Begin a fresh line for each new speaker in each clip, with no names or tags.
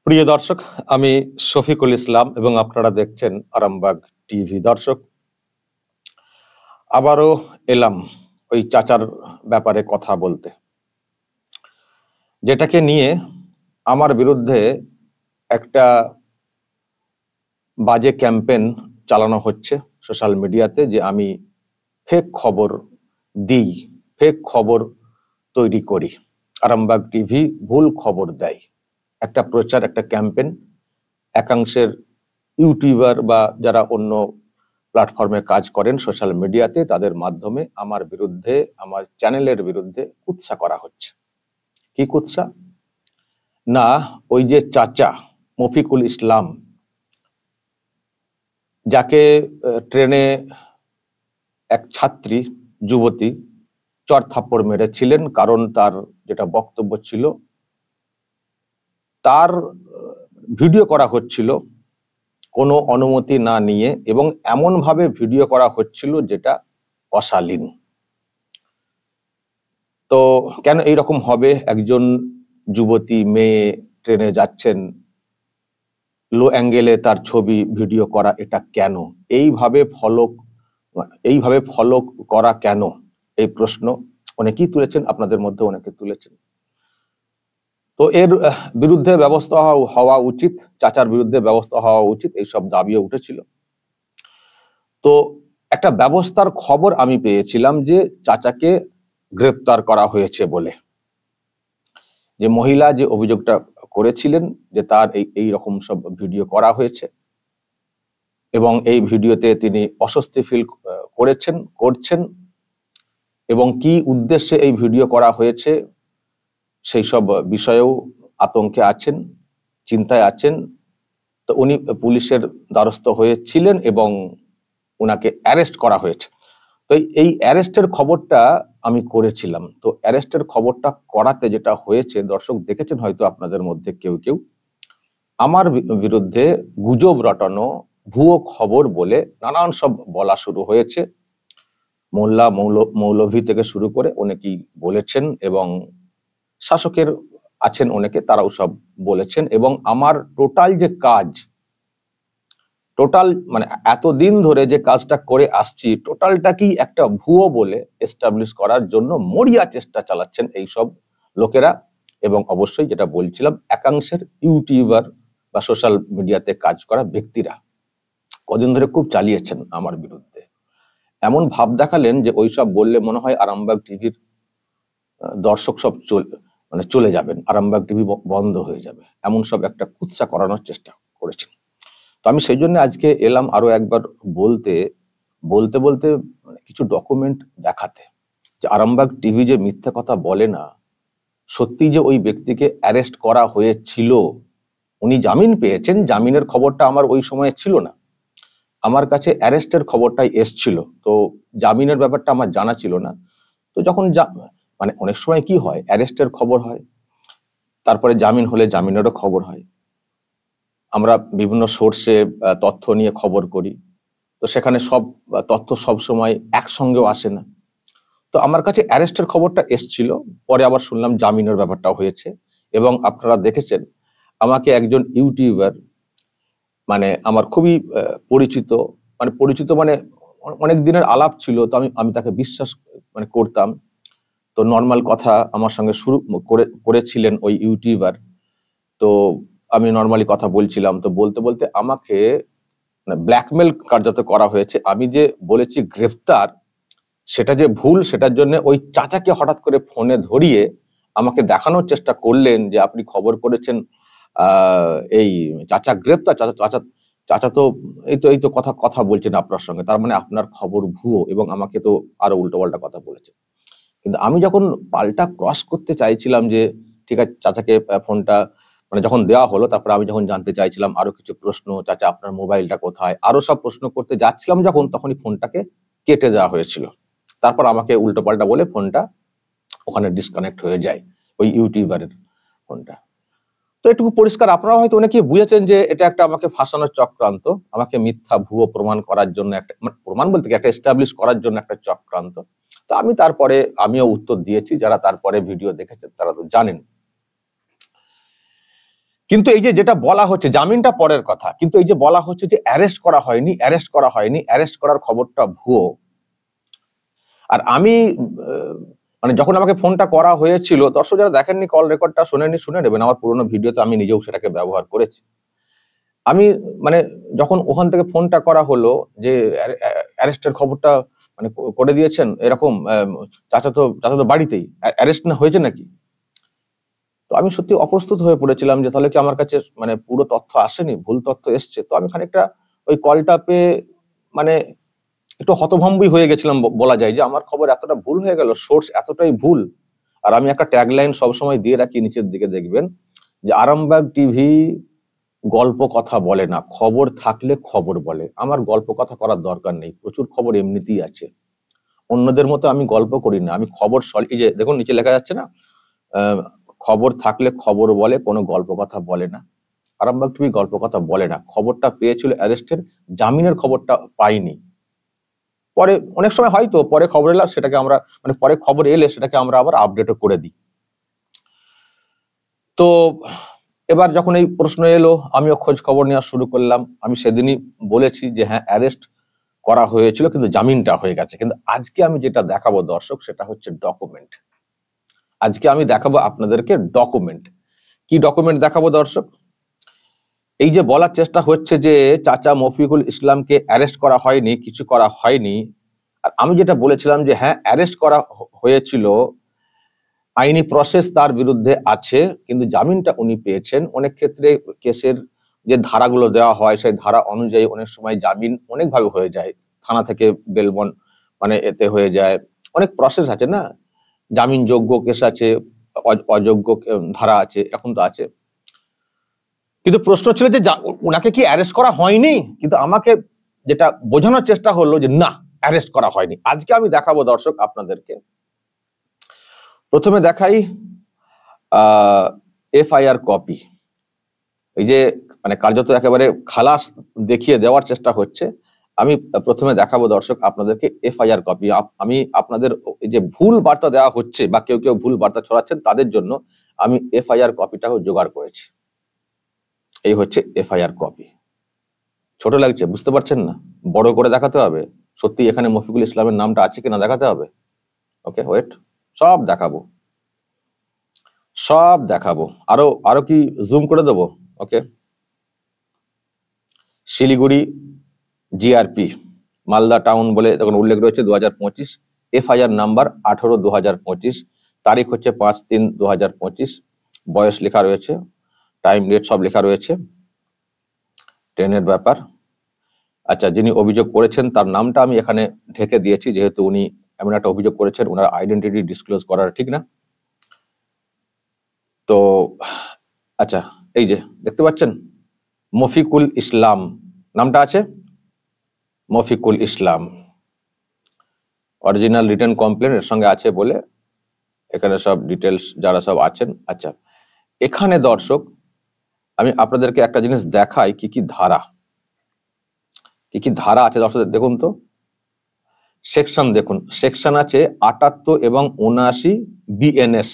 প্রিয় দর্শক, আমি শফিকুল ইসলাম এবং আপনারা দেখছেন আরামবাগ টিভি। দর্শক, আবারও এলাম ওই চাচার ব্যাপারে কথা বলতে, যেটাকে নিয়ে আমার বিরুদ্ধে একটা বাজে ক্যাম্পেইন চালানো হচ্ছে সোশ্যাল মিডিয়াতে, যে আমি ফেক খবর দিই, ফেক খবর তৈরি করি, আরামবাগ টিভি ভুল খবর দেয়। একটা প্রচার, একটা ক্যাম্পেইন একাংশের ইউটিউবার বা যারা অন্য প্ল্যাটফর্মে কাজ করেন সোশ্যাল মিডিয়াতে, তাদের মাধ্যমে আমার বিরুদ্ধে, আমার চ্যানেলের বিরুদ্ধে কুৎসা করা হচ্ছে। কি কুৎসা? না, ওই যে চাচা মফিকুল ইসলাম, যাকে ট্রেনে এক ছাত্রী যুবতী চর থাপ্পড় মেরেছিলেন, কারণ তার যেটা বক্তব্য ছিল, তার ভিডিও করা হচ্ছিল কোনো অনুমতি না নিয়ে, এবং এমন ভাবে ভিডিও করা হচ্ছিল যেটা অশালীন। তো কেন এইরকম হবে? একজন যুবতী মেয়ে ট্রেনে যাচ্ছেন, লো অ্যাঙ্গেলে তার ছবি ভিডিও করা, এটা কেন? এইভাবে ফলো করা কেন? এই প্রশ্ন অনেকেই তুলেছেন, আপনাদের মধ্যে অনেকে তুলেছেন। তো এর বিরুদ্ধে ব্যবস্থা হওয়া উচিত, চাচার বিরুদ্ধে ব্যবস্থা হওয়া উচিত, এইসব দাবিও উঠেছিল। তো একটা ব্যবস্থার খবর আমি পেয়েছিলাম যে চাচাকে গ্রেপ্তার করা হয়েছে বলে, যে মহিলা যে অভিযোগটা করেছিলেন যে তার এই রকম সব ভিডিও করা হয়েছে, এবং এই ভিডিওতে তিনি অস্বস্তি ফিল করছেন, এবং কি উদ্দেশ্যে এই ভিডিও করা হয়েছে সেই সব বিষয়েও আতঙ্কে আছেন, চিন্তায় আছেন। তো উনি পুলিশের দ্বারস্থ হয়েছিলেন এবং উনাকে অ্যারেস্ট করা হয়েছে। তো এই অ্যারেস্টের খবরটা আমি করেছিলাম। তো অ্যারেস্টের খবরটা করাতে যেটা হয়েছে, দর্শক দেখেছেন হয়তো আপনাদের মধ্যে কেউ কেউ, আমার বিরুদ্ধে গুজব রটানো, ভুয়ো খবর বলে নানান সব বলা শুরু হয়েছে। মোল্লা মৌলভী থেকে শুরু করে অনেকেই বলেছেন, এবং শাসকের আছেন অনেকে, তারাও সব বলেছেন। এবং আমার টোটাল যে কাজ, মানে এতদিন ধরে যে কাজটা করে আসছি, টোটালটাকেই একটা ভুয়ো বলে এস্টাবলিশ করার জন্য মরিয়া চেষ্টা চালাচ্ছেন এইসব লোকেরা। এবং অবশ্যই যেটা বলছিলাম, একাংশের ইউটিউবার বা সোশ্যাল মিডিয়াতে কাজ করা ব্যক্তিরা কদিন ধরে খুব চালিয়েছেন আমার বিরুদ্ধে। এমন ভাব দেখালেন যে ওইসব বললে মনে হয় আরামবাগ টিভির দর্শক সব চলে যাবেন, আরামবাগ টিভি বন্ধ হয়ে যাবে, এমন সব একটা কুৎসা করানোর চেষ্টা করেছেন। তো আমি সেই জন্য আজকে এলাম আরো একবার বলতে মানে কিছু ডকুমেন্ট দেখাতে, যে আরামবাগ টিভি যে মিথ্যা কথা বলে না, সত্যি যে ওই ব্যক্তিকে অ্যারেস্ট করা হয়েছিল, উনি জামিন পেয়েছেন। জামিনের খবরটা আমার ওই সময়ে ছিল না, আমার কাছে অ্যারেস্টের খবরটাই এসছিল। তো জামিনের ব্যাপারটা আমার জানা ছিল না। তো যখন মানে অনেক সময় কি হয়, অ্যারেস্টের খবর হয়, তারপরে জামিন হলে জামিনেরও খবর হয়। আমরা বিভিন্ন সোর্সে তথ্য নিয়ে খবর করি, তো সেখানে সব তথ্য সব সময় একসঙ্গেও আসে না। তো আমার কাছে অ্যারেস্টের খবরটা এসছিল, পরে আবার শুনলাম জামিনের ব্যাপারটা হয়েছে। এবং আপনারা দেখেছেন আমাকে একজন ইউটিউবার, মানে আমার খুবই পরিচিত মানে অনেক দিনের আলাপ ছিল, তো আমি তাকে বিশ্বাস করতাম। তো নর্মাল কথা আমার সঙ্গে শুরু করেছিলেন ওই ইউটিউবার। তো আমি নর্মালি কথা বলছিলাম, তো বলতে বলতে আমাকে ব্ল্যাকমেল কার্যত করা হয়েছে। আমি যে বলেছি গ্রেফতার, সেটা যে ভুল, সেটার জন্য ওই চাচাকে হঠাৎ করে ফোনে ধরিয়ে আমাকে দেখানোর চেষ্টা করলেন যে আপনি খবর করেছেন, এই চাচা গ্রেফতার, চাচা তো এই তো কথা বলছেন আপনার সঙ্গে, তার মানে আপনার খবর ভুয়ো। এবং আমাকে তো আরো উল্টোপাল্টা কথা বলেছে। কিন্তু আমি যখন পাল্টা ক্রস করতে চাইছিলাম যে ঠিক আছে, চাচাকে ফোনটা যখন দেওয়া হলো, তারপর আমি যখন জানতে চাইছিলাম আরো কিছু প্রশ্ন, চাচা আপনার মোবাইলটা কোথায়, আরো সব প্রশ্ন করতে যাচ্ছিলাম যখন, তখনই ফোনটাকে কেটে দেওয়া হয়েছিল। তারপর আমাকে উল্টোপাল্টা বলে ফোনটা ওখানে ডিসকানেক্ট হয়ে যায়, ওই ইউটিউবারের ফোনটা। তো এটুকু পরিষ্কার, আপনারা হয়তো অনেকেই বুঝেছেন যে এটা একটা আমাকে ফাঁসানোর চক্রান্ত, আমাকে মিথ্যা ভুয়ো প্রমাণ করার জন্য, একটা প্রমাণ বলতে কি, একটা এস্টাবলিশ করার জন্য একটা চক্রান্ত। তো আমিও উত্তর দিয়েছি, যারা তারপরে ভিডিও দেখেছেন তারা তো জানেন। কিন্তু এই যে যেটা বলা হচ্ছে, জামিনটা পরের কথা, কিন্তু এই যে বলা হচ্ছে যে অ্যারেস্ট করা হয়নি, অ্যারেস্ট করা হয়নি, অ্যারেস্ট করার খবরটা ভুয়ো। আর আমি মানে যখন আমাকে ফোনটা করা হয়েছিল, দর্শক যারা দেখেননি কল রেকর্ডটা শোনেননি, শুনে নেবেন, আমার পুরোনো ভিডিওতে আমি নিজেও সেটাকে ব্যবহার করেছি। আমি মানে যখন ওখান থেকে ফোনটা করা হলো যে অ্যারেস্টের খবরটা মানে করে দিয়েছেন এরকম, চাচা তো বাড়িতেই, অ্যারেস্ট না হয়েছে নাকি? তো আমি সত্যি অপ্রস্তুত হয়ে পড়েছিলাম যে তাহলে কি আমার কাছে মানে পুরো তথ্য আসেনি, ভুল তথ্য এসছে। তো আমি খানিকটা ওই কলটা পেয়ে মানে একটু হতভম্বই হয়ে গেছিলাম, বলা যায় যে আমার খবর এতটা ভুল হয়ে গেল, সোর্স এতটাই ভুল। আর আমি একটা ট্যাগলাইন সবসময় দিয়ে রাখি নিচের দিকে, দেখবেন যে আরামবাগ টিভি গল্প কথা বলে না, খবর থাকলে খবর বলে। আমার গল্প কথা করার দরকার নেই, প্রচুর খবর এমনিতেই আছে। অন্যদের মতো আমি গল্প করি না, আমি খবর এই যে দেখুন নিচে লেখা যাচ্ছে না, খবর থাকলে খবর বলে, কোনো গল্প কথা বলে না। আরামবাগ টিভি গল্প কথা বলে না। খবরটা পেয়েছিল অ্যারেস্টের, জামিনের খবরটা পাইনি। পরে অনেক সময় হয়তো পরে খবর এলে সেটাকে আমরা মানে পরে খবর এলে সেটাকে আমরা আবার আপডেটও করে দিই। তো এবার যখন এই প্রশ্ন এলো, আমিও খোঁজ খবর নেওয়া শুরু করলাম। আমি সেদিনই বলেছি যে হ্যাঁ, অ্যারেস্ট করা হয়েছিল কিন্তু জামিনটা হয়ে গেছে। কিন্তু আজকে আমি যেটা দেখাবো দর্শক, সেটা হচ্ছে ডকুমেন্ট। আজকে আমি দেখাবো আপনাদেরকে ডকুমেন্ট। কি ডকুমেন্ট দেখাবো দর্শক? এই যে বলার চেষ্টা হচ্ছে যে চাচা মফিকুল ইসলামকে অ্যারেস্ট করা হয়নি, কিছু করা হয়নি, আর আমি যেটা বলেছিলাম যে হ্যাঁ অ্যারেস্ট করা হয়েছিল, আইনি প্রসেস তার বিরুদ্ধে আছে, কিন্তু জামিনটা উনি পেয়েছেন। অনেক ক্ষেত্রে কেসের যে ধারাগুলো দেওয়া হয় সেই ধারা অনুযায়ী অনেক সময় জামিন অনেকভাবে হয়ে যায়, থানা থেকে বেলবন মানে এতে হয়ে যায়, অনেক প্রসেস আছে না, জামিনযোগ্য কেস আছে, অযোগ্য ধারা আছে, এখন তো আছে। কিন্তু প্রশ্ন ছিল যে ওনাকে কি অ্যারেস্ট করা হয়নি, কিন্তু আমাকে যেটা বোঝানোর চেষ্টা হলো যে না, অ্যারেস্ট করা হয়নি। আজকে আমি দেখাবো দর্শক আপনাদেরকে। প্রথমে দেখাই এফআইআর কপি। এই যে মানে কার্যত একেবারে খালাস দেখিয়ে দেওয়ার চেষ্টা হচ্ছে। আমি প্রথমে দেখাবো দর্শক আপনাদেরকে এফআইআর কপি। আমি আপনাদের এই যে ভুল বার্তা দেওয়া হচ্ছে বা কেউ কেউ ভুল বার্তা ছড়াচ্ছেন তাদের জন্য আমি এফআইআর কপিটাও জোগাড় করেছি। এই হচ্ছে এফআইআর কপি। ছোট লাগছে, বুঝতে পারছেন না? বড় করে দেখাতে হবে, সত্যি এখানে মফিকুল ইসলামের নামটা আছে কিনা দেখাতে হবে। ওকে, ওয়েট, সব দেখাবো, সব দেখাবো। আরো কি জুম করে দেবো? ওকে, শিলিগুড়ি জিআরপি মালদা টাউন বলে তখন উল্লেখ রয়েছে 2025, এফআইআর নাম্বার 18/2025, তারিখ হচ্ছে 5/3/2025, বয়স লেখা রয়েছে, টাইম ডেট সব লেখা রয়েছে, ট্রেনের ব্যাপার। আচ্ছা, যিনি অভিযোগ করেছেন তার নামটা আমি এখানে ঢেকে দিয়েছি, যেহেতু উনি এমন একটা অভিযোগ করেছেন, ওনার আইডেন্টিটি ডিসক্লোজ করার ঠিক না। তো আচ্ছা, এই যে দেখতে পাচ্ছেন মফিকুল ইসলাম নামটা আছে, মফিকুল ইসলাম, অরিজিনাল রিটার্ন কমপ্লেন এর সঙ্গে আছে বলে এখানে সব ডিটেলস যারা সব আছেন। আচ্ছা, এখানে দর্শক আমি আপনাদেরকে একটা জিনিস দেখাই, কি কি ধারা আছে দর্শক দেখুন তো। সেকশন দেখুন, সেকশন আছে 78 এবং 79 বিএনএস,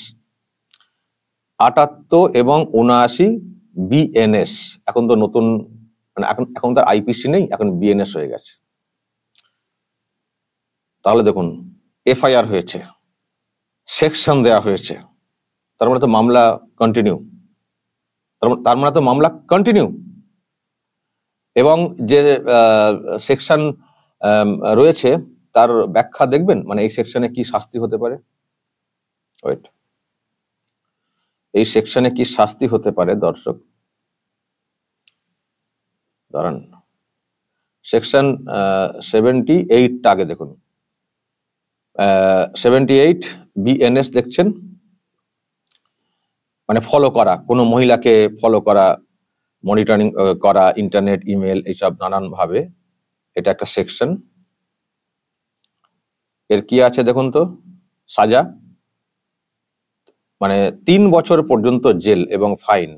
78 এবং 79 বিএনএস। এখন তো নতুন মানে এখন তার আইপিসি নেই, এখন বিএনএস হয়ে গেছে। তাহলে দেখুন এফআইআর হয়েছে, সেকশন দেয়া হয়েছে, তার মানে তো মামলা কন্টিনিউ, তার মানে তো মামলা কন্টিনিউ। এবং যে সেকশন রয়েছে তার ব্যাখ্যা দেখবেন, মানে এই সেকশনে কি শাস্তি হতে পারে। ওয়েট, এই সেকশনে কি শাস্তি হতে পারে দর্শক, দাঁড়ান, সেকশন 78 আগে দেখুন, 78 বিএনএস দেখছেন, মানে ফলো করা, কোনো মহিলাকে ফলো করা, মনিটরিং করা, ইন্টারনেট, ইমেল, এইসব নানান ভাবে, এটা একটা সেকশন। এর কি আছে দেখুন তো, সাজা মানে 3 বছর পর্যন্ত জেল এবং ফাইন।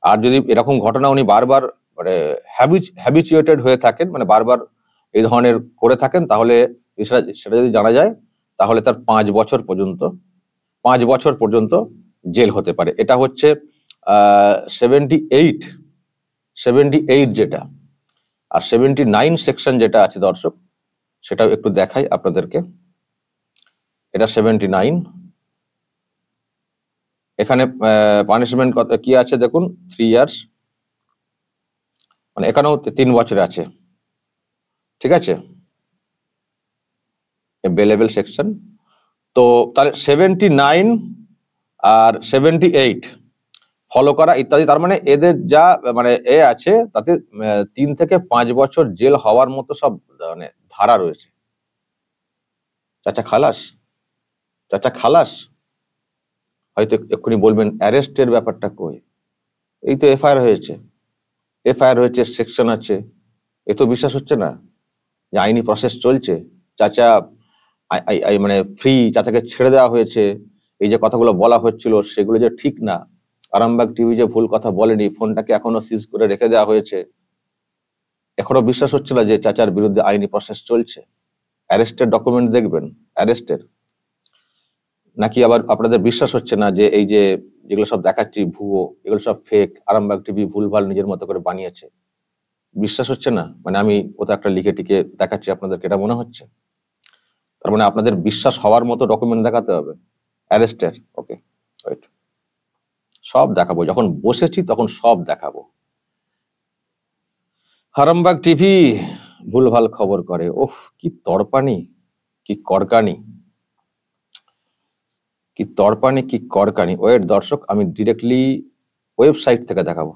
আর যদি এরকম ঘটনা উনি বারবার মানে হ্যাবিচুয়েটেড হয়ে থাকেন, মানে বারবার এই ধরনের করে থাকেন, তাহলে সেটা যদি জানা যায় তাহলে তার 5 বছর পর্যন্ত জেল হতে পারে। এটা হচ্ছে 78 যেটা, আর 79 সেকশন যেটা আছে দর্শক, সেটাও একটু দেখাই আপনাদেরকে। এটা 79, এখানে পানিশমেন্ট কি আছে দেখুন, 3 ইয়ার্স, মানে এখানেও 3 বছর আছে, ঠিক আছে, বেলেবেল সেকশন। তো তাহলে 79 আর 78 ফলো করা ইত্যাদি, তার মানে এদের যা মানে আছে তাতে 3 থেকে 5 বছর জেল হওয়ার মতো সব মানে ধারা রয়েছে। চাচা খালাস, চাচা খালাস। হয়তো এক্ষুনি বলবেন অ্যারেস্টের ব্যাপারটা কই, এই তো এফআইআর হয়েছে, সেকশন আছে, এ তো বিশ্বাস হচ্ছে না যে আইনি প্রসেস চলছে, চাচা মানে ফ্রি, চাচাকে ছেড়ে দেওয়া হয়েছে, এই যে কথাগুলো বলা হচ্ছিল সেগুলো যে ঠিক না, আরামবাগ টিভি যে ভুল কথা বলেনি, ফোনটাকে এখনো সিজ করে রেখে দেওয়া হয়েছে, এখনো বিশ্বাস হচ্ছে না যে চাচার বিরুদ্ধে আইনি প্রসেস চলছে। অ্যারেস্টের ডকুমেন্ট দেখবেন, অ্যারেস্টের। নাকি আবার আপনাদের বিশ্বাস হচ্ছে না যে এই যে যেগুলো সব দেখাচ্ছি ভুয়ো, এগুলো সব ফেক, আরামবাগ টিভি ভুলভাল নিজের মতো করে বানিয়েছে, বিশ্বাস হচ্ছে না? মানে আমি ওটা একটা লিখে টিকে দেখাচ্ছি আপনাদেরকে, এটা মনে হচ্ছে? তার মানে আপনাদের বিশ্বাস হওয়ার মতো ডকুমেন্ট দেখাতে হবে অ্যারেস্টের। ওকে, ওয়েট, সব দেখাবো, যখন বসেছি তখন সব দেখাবো। আরামবাগ টিভি ভুলভাল খবর করে, ওফ কি তড়পানি, কি করকানি, কি তড়পানি, কি করকানি। ওয়েট দর্শক, আমি ডিরেক্টলি ওয়েবসাইট থেকে দেখাবো,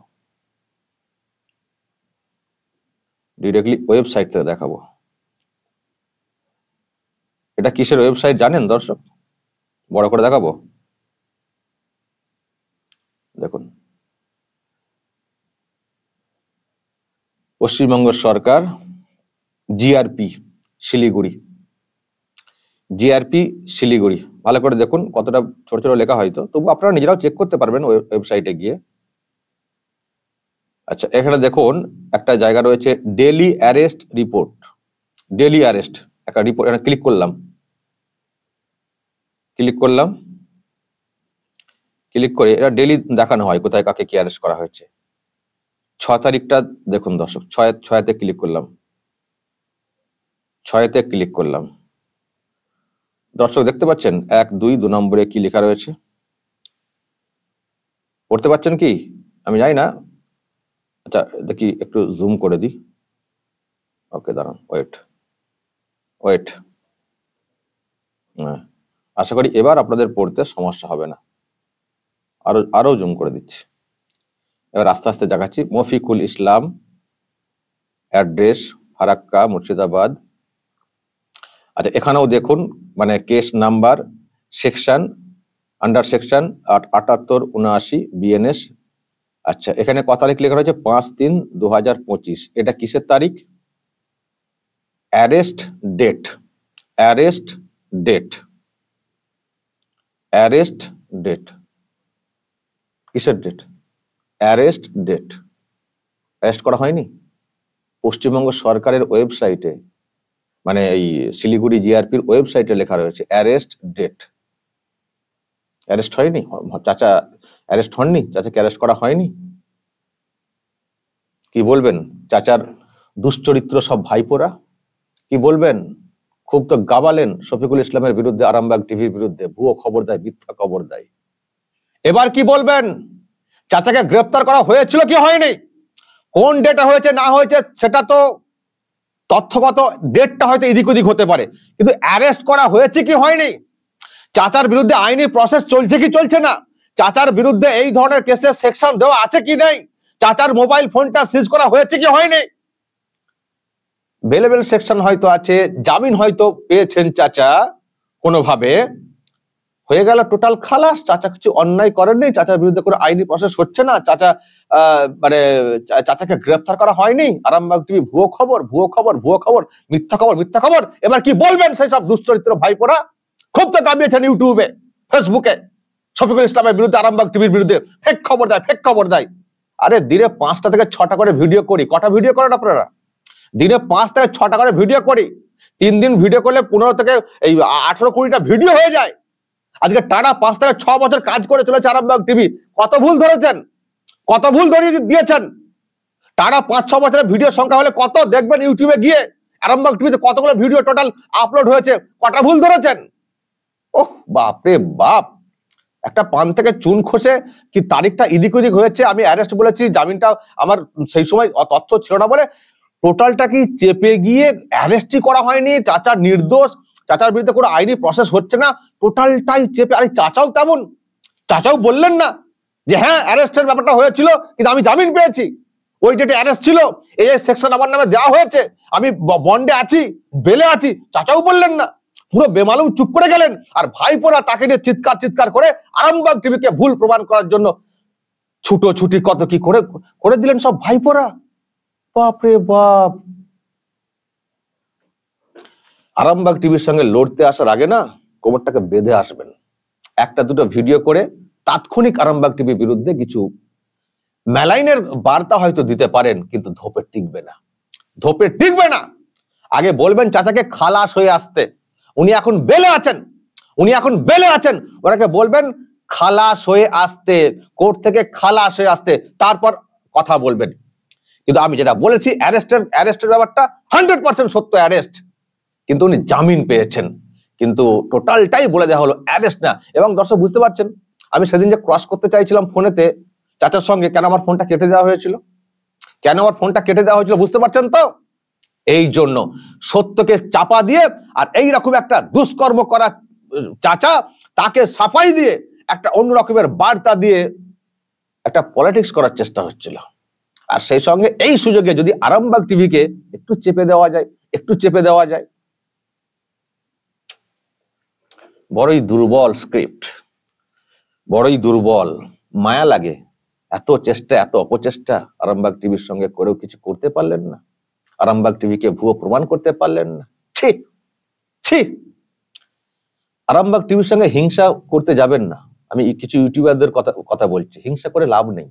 এটা কিসের ওয়েবসাইট জানেন দর্শক? বড় করে দেখাবো, দেখুন, পশ্চিমবঙ্গ সরকার, জিআরপি শিলিগুড়ি, ভালো করে দেখুন, কতটা ছোট ছোট লেখা হয়তো, তবু আপনারা নিজেরাও চেক করতে পারবেন ওয়েবসাইটে গিয়ে। আচ্ছা, এখানে দেখুন একটা জায়গা রয়েছে daily arrest report, daily arrest একটা রিপোর্ট, এখানে ক্লিক করলাম, ক্লিক করে এটা ডেলি দেখানো হয় কোথায় কাকে কি অ্যারেস্ট করা হয়েছে। 6 তারিখটা দেখুন দর্শক, 6-তে ক্লিক করলাম, 6-তে ক্লিক করলাম। দর্শক দেখতে পাচ্ছেন 1, 2, 2 নম্বরে কি লেখা রয়েছে, পড়তে পাচ্ছেন কি? আমি জানি না, আচ্ছা দেখি একটু জুম করে দিই। ওকে দাঁড়ান, ওয়েট, আশা করি এবার আপনাদের পড়তে সমস্যা হবে না, আরো জুম করে দিচ্ছি, এবার আস্তে আস্তে দেখাচ্ছি। মফিকুল ইসলাম, অ্যাড্রেস ফারাক্কা, মুর্শিদাবাদ। আচ্ছা, এখানেও দেখুন মানে case number, section, under section 78-79 BNS. আচ্ছা, এখানে কত তারিখ লেখা রয়েছে? 5-3-2025। এটা কিসের তারিখ? অ্যারেস্ট ডেট, কিসের ডেট? Arrest date. অ্যারেস্ট করা হয়নি? পশ্চিমবঙ্গ সরকারের ওয়েবসাইটে, মানে এই শিলিগুড়ি জিআরপির ওয়েবসাইটে লেখা রয়েছে অ্যারেস্ট ডেট। অ্যারেস্ট হয়নি? চাচা অ্যারেস্ট হননি? চাচাকে অ্যারেস্ট করা হয়নি? কি বলবেন? চাচার দুশ্চরিত্র সব ভাইপোরা, কি বলবেন? খুব তো গাবালেন শফিকুল ইসলামের বিরুদ্ধে, আরামবাগ টিভির বিরুদ্ধে ভুয়ো খবর দেয়, মিথ্যা খবর দেয়। এবার কি বলবেন? চাচাকে গ্রেপ্তার করা হয়েছিল কি হয়নি? কোন ডেটা হয়েছে না হয়েছে সেটা তো তথ্যগত ডেটটা হয়তো এদিক ওদিক হতে পারে, কিন্তু অ্যারেস্ট করা হয়েছে কি হয়নি? চাচার বিরুদ্ধে আইনি প্রসেস চলছে কি চলছে না? চাচার বিরুদ্ধে এই ধরনের কেসের সেকশন দেওয়া আছে কি নেই? চাচার মোবাইল ফোনটা সিজ করা হয়েছে কি হয়নি? বেলেবেল সেকশন হয়তো আছে, জামিন হয়তো পেয়েছেন চাচা কোনোভাবে, হয়ে গেল টোটাল খালাস। চাচা কিছু অন্যায় করেননি, চাচার বিরুদ্ধে কোনো আইনি প্রসেস হচ্ছে না, চাচা মানে চাচাকে গ্রেফতার করা হয়নি। আরামবাগ টিভি ভুয়ো খবর, মিথ্যা খবর। এবার কি বলবেন সেই সব দুশ্চরিত্র ভাইপোরা? খুব তো গাবিয়েছেন ইউটিউবে, ফেসবুকে, শফিকুল ইসলামের বিরুদ্ধে, আরামবাগ টিভির বিরুদ্ধে ফেক খবর দেয়। আরে দিনে 5টা থেকে 6টা করে ভিডিও করি। কটা ভিডিও করেন আপনারা? দিনে 5 থেকে 6টা করে ভিডিও করি। 3 দিন ভিডিও করলে 15 থেকে 18-20টা ভিডিও হয়ে যায়। আজকে টানা 5 থেকে 6 বছর কাজ করে চলেছে আরামবাগ টিভি। কত ভুল ধরেছেন? কত ভুল ধরিয়ে দিয়েছেন। টানা 5-6 বছরের ভিডিও সংখ্যা হলে কত দেখবেন ইউটিউবে গিয়ে, আরামবাগ টিভিতে কতগুলো ভিডিও টোটাল আপলোড হয়েছে, কটা ভুল ধরেছেন। ওহ বাপরে বাপ, একটা পান থেকে চুন খসে কি তারিখটা এদিক ওদিক হয়েছে, আমি অ্যারেস্ট বলেছি, জামিনটা আমার সেই সময় তথ্য ছিল না বলে টোটালটা কি চেপে গিয়ে অ্যারেস্টই করা হয়নি, চাচা নির্দোষ, চাচার বিরুদ্ধে কোনো আইনি প্রসেস হচ্ছে না, টোটালটাই চেপে। আরে চাচাও তেমন, চাচাও বললেন না যে হ্যাঁ অ্যারেস্টের ব্যাপারটা হয়েছিল কিন্তু আমি জামিন পেয়েছি, ওই ডেটে অ্যারেস্ট ছিল, এই সেকশন আমার নামে দেওয়া হয়েছে, আমি বন্ডে আছি, বেলে আছি, চাচাও বললেন না, পুরো বেমালুম চুপ করে গেলেন। আর ভাইপোরা তাকে নিয়ে চিৎকার করে আরামবাগ টিভিকে ভুল প্রমাণ করার জন্য ছুটোছুটি কত কি করে করে দিলেন সব ভাইপোরা। বাপরে বাপ। আরামবাগ টিভির সঙ্গে লড়তে আসার আগে না কোমরটাকে বেঁধে আসবেন, একটা দুটো ভিডিও করে তাৎক্ষণিক আরামবাগ টিভির বিরুদ্ধে কিছু মেলাইনের বার্তা হয়তো দিতে পারেন, কিন্তু ধোপে টিকবে না, ধোপে টিকবে না। আগে বলবেন চাচাকে খালাস হয়ে আসতে, উনি এখন বেলে আছেন, উনি এখন বেলে আছেন, ওনাকে বলবেন খালাস হয়ে আসতে, কোর্ট থেকে খালাস হয়ে আসতে, তারপর কথা বলবেন। কিন্তু আমি যেটা বলেছি অ্যারেস্টের ব্যাপারটা 100% সত্য, অ্যারেস্ট, কিন্তু উনি জামিন পেয়েছেন, কিন্তু টোটালটাই বলে দেওয়া হলো অ্যারেস্ট না। এবং দর্শক বুঝতে পারছেন আমি সেদিন যে ক্রস করতে চাইছিলাম ফোনেতে চাচার সঙ্গে, কেন আমার ফোনটা কেটে দেওয়া হয়েছিল, কেন আমার ফোনটা কেটে দেওয়া হয়েছিল বুঝতে পারছেন তো? এই জন্য সত্যকে চাপা দিয়ে আর এই রকম একটা দুষ্কর্ম করা চাচা, তাকে সাফাই দিয়ে একটা অন্য রকমের বার্তা দিয়ে একটা পলিটিক্স করার চেষ্টা হচ্ছিল। আর সেই সঙ্গে এই সুযোগে যদি আরামবাগ টিভিকে একটু চেপে দেওয়া যায়, একটু চেপে দেওয়া যায়, বড়ই দুর্বল স্ক্রিপ্ট, বড়ই দুর্বল। মায়া লাগে, এত চেষ্টা এত অপচেষ্টা আরামবাগ টিভির সঙ্গে করেও কিছু করতে পারলেন না, আরামবাগ টিভিকে ভুয়ো প্রমাণ করতে পারলেন না। ছি ছি। আরামবাগ টিভির সঙ্গে হিংসা করতে যাবেন না, আমি কিছু ইউটিউবারদের কথা বলছি, হিংসা করে লাভ নেই,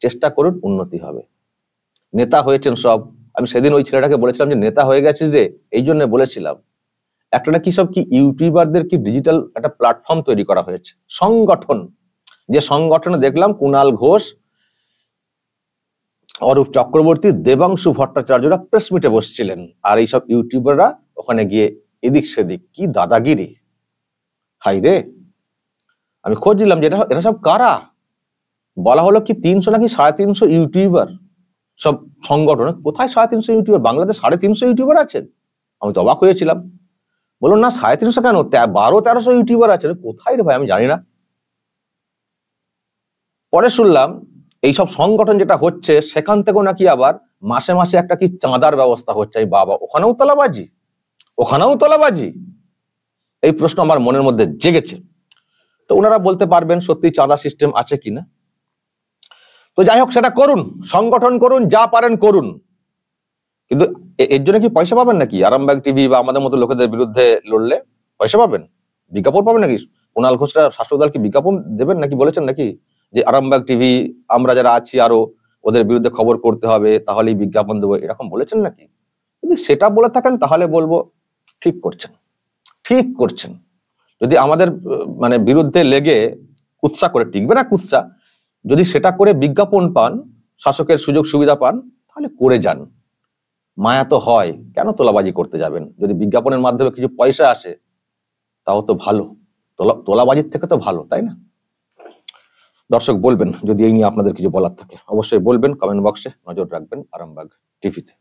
চেষ্টা করুন, উন্নতি হবে। নেতা হয়েছেন সব, আমি সেদিন ওই ছেলেটাকে বলেছিলাম যে নেতা হয়ে গেছিস রে, এই জন্য বলেছিলাম একটা না কি সব কি ইউটিউবারদের কি ডিজিটাল একটা প্ল্যাটফর্ম তৈরি করা হয়েছে, সংগঠন, যে সংগঠনে দেখলাম কুণাল ঘোষ, অরূপ চক্রবর্তী, দেবাংশু ভট্টাচার্যরা প্রেস মিটে বসছিলেন, আর এইসব ইউটিউবাররা ওখানে গিয়ে এদিক সেদিক, কি দাদাগিরি। হাই রে, আমি খোঁজ দিলাম যে এটা সব কারা, বলা হলো কি 300 নাকি 350 ইউটিউবার সব সংগঠন। কোথায় 350 ইউটিউবার, বাংলাদেশ 350 ইউটিউবার আছেন? আমি তো অবাক হয়েছিলাম, বলুন না 350 কেন, 1200-1300 ইউটিউবার আছেন। কোথায় রে ভাই, আমি জানি না। পরে শুনলাম এইসব সংগঠন যেটা হচ্ছে সেখান থেকেও নাকি আবার মাসে মাসে একটা কি চাঁদার ব্যবস্থা হচ্ছে। বাবা, ওখানেও তোলাবাজি, ওখানেও তোলাবাজি। এই প্রশ্ন আমার মনের মধ্যে জেগেছে, তো ওনারা বলতে পারবেন সত্যি চাঁদা সিস্টেম আছে কিনা। তো যাই হোক, সেটা করুন, সংগঠন করুন, যা পারেন করুন, কিন্তু এর জন্য কি পয়সা পাবেন নাকি? আরামবাগ টিভি বা আমাদের মতো লোকেদের বিরুদ্ধে লড়লে পয়সা পাবেন, বিজ্ঞাপন পাবেন নাকি? কুণাল ঘোষরা শাসক দল কি বিজ্ঞাপন দেবেন নাকি, বলেছেন নাকি যে আরামবাগ টিভি আমরা যারা আছি আরো ওদের বিরুদ্ধে খবর করতে হবে, তাহলেই বিজ্ঞাপন দেবো, এরকম বলেছেন নাকি? যদি সেটা বলে থাকেন তাহলে বলবো ঠিক করছেন, ঠিক করছেন। যদি আমাদের মানে বিরুদ্ধে লেগে কুৎসা করে, টিকবে না কুৎসা, যদি সেটা করে বিজ্ঞাপন পান, শাসকের সুযোগ সুবিধা পান, তাহলে করে যান। মায়া তো হয়, কেন তোলাবাজি করতে যাবেন? যদি বিজ্ঞাপনের মাধ্যমে কিছু পয়সা আসে তাও তো ভালো, তোলাবাজির থেকে তো ভালো, তাই না? দর্শক বলবেন যদি এই নিয়ে আপনাদের কিছু বলার থাকে, অবশ্যই বলবেন, কমেন্ট বক্সে নজর রাখবেন আরামবাগ টিভিতে।